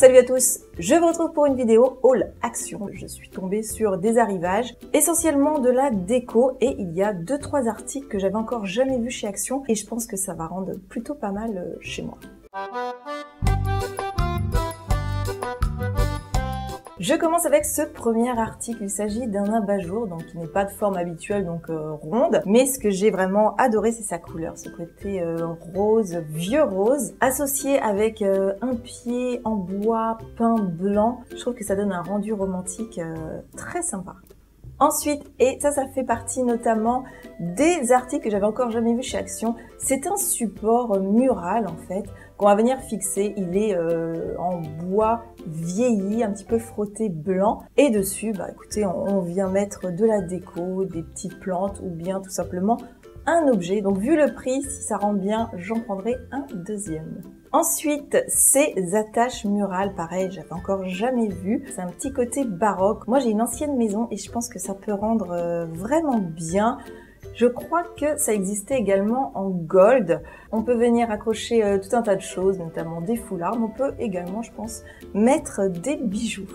Salut à tous, je vous retrouve pour une vidéo haul action. Je suis tombée sur des arrivages, essentiellement de la déco, et il y a 2-3 articles que j'avais encore jamais vus chez Action et je pense que ça va rendre plutôt pas mal chez moi. Je commence avec ce premier article. Il s'agit d'un abat-jour, donc qui n'est pas de forme habituelle, donc ronde. Mais ce que j'ai vraiment adoré, c'est sa couleur, ce côté rose, vieux rose, associé avec un pied en bois peint blanc. Je trouve que ça donne un rendu romantique très sympa. Ensuite, et ça fait partie notamment des articles que j'avais encore jamais vu chez Action, c'est un support mural en fait, qu'on va venir fixer. Il est en bois vieilli, un petit peu frotté blanc, et dessus, écoutez, on vient mettre de la déco, des petites plantes ou bien tout simplement un objet. Donc vu le prix, si ça rend bien, j'en prendrai un deuxième. Ensuite, ces attaches murales, pareil, j'avais encore jamais vu. C'est un petit côté baroque. Moi, j'ai une ancienne maison et je pense que ça peut rendre vraiment bien. Je crois que ça existait également en gold. On peut venir accrocher tout un tas de choses, notamment des foulards. Mais on peut également, je pense, mettre des bijoux.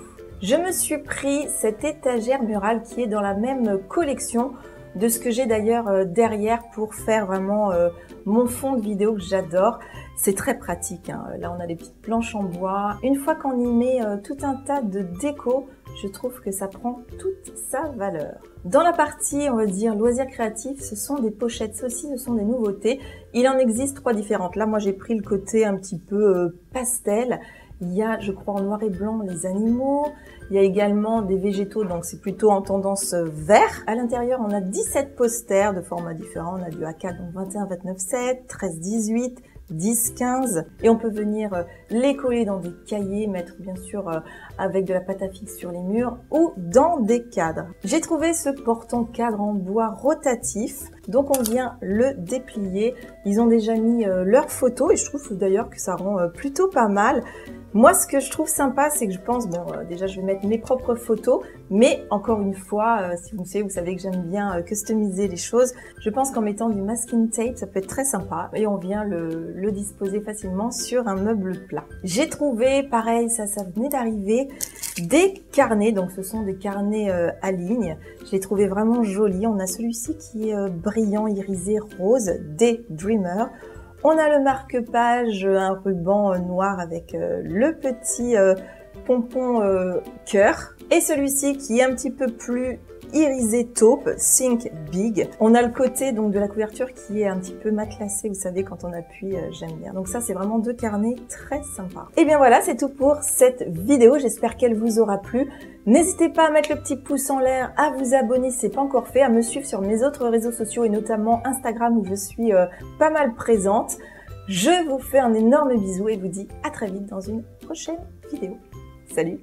Je me suis pris cette étagère murale qui est dans la même collection de ce que j'ai d'ailleurs derrière pour faire vraiment mon fond de vidéo que j'adore. C'est très pratique, hein. Là on a des petites planches en bois. Une fois qu'on y met tout un tas de déco, je trouve que ça prend toute sa valeur. Dans la partie, on va dire, loisirs créatifs, ce sont des pochettes. Ça aussi, ce sont des nouveautés. Il en existe 3 différentes. Là, moi, j'ai pris le côté un petit peu pastel. Il y a, je crois, en noir et blanc, les animaux. Il y a également des végétaux, donc c'est plutôt en tendance vert. À l'intérieur, on a 17 posters de formats différents. On a du A4, donc 21, 29, 7, 13, 18, 10, 15. Et on peut venir les coller dans des cahiers, mettre bien sûr avec de la pâte à fixe sur les murs ou dans des cadres. J'ai trouvé ce portant-cadre en bois rotatif. Donc on vient le déplier. Ils ont déjà mis leurs photos et je trouve d'ailleurs que ça rend plutôt pas mal. Moi, ce que je trouve sympa, c'est que je pense, déjà, je vais mettre mes propres photos, mais encore une fois, si vous me suivez, vous savez que j'aime bien customiser les choses. Je pense qu'en mettant du masking tape, ça peut être très sympa et on vient le disposer facilement sur un meuble plat. J'ai trouvé, pareil, ça venait d'arriver, des carnets. Donc, ce sont des carnets à ligne. Je les trouvais vraiment jolis. On a celui-ci qui est brillant, irisé, rose, Daydreamer. On a le marque-page, un ruban noir avec le petit pompon cœur. Et celui-ci qui est un petit peu plus irisé taupe, Think Big. On a le côté donc de la couverture qui est un petit peu matelassé, vous savez, quand on appuie, j'aime bien. Donc ça, c'est vraiment 2 carnets très sympas. Et bien voilà, c'est tout pour cette vidéo. J'espère qu'elle vous aura plu. N'hésitez pas à mettre le petit pouce en l'air, à vous abonner si ce n'est pas encore fait, à me suivre sur mes autres réseaux sociaux et notamment Instagram où je suis pas mal présente. Je vous fais un énorme bisou et vous dis à très vite dans une prochaine vidéo. Salut!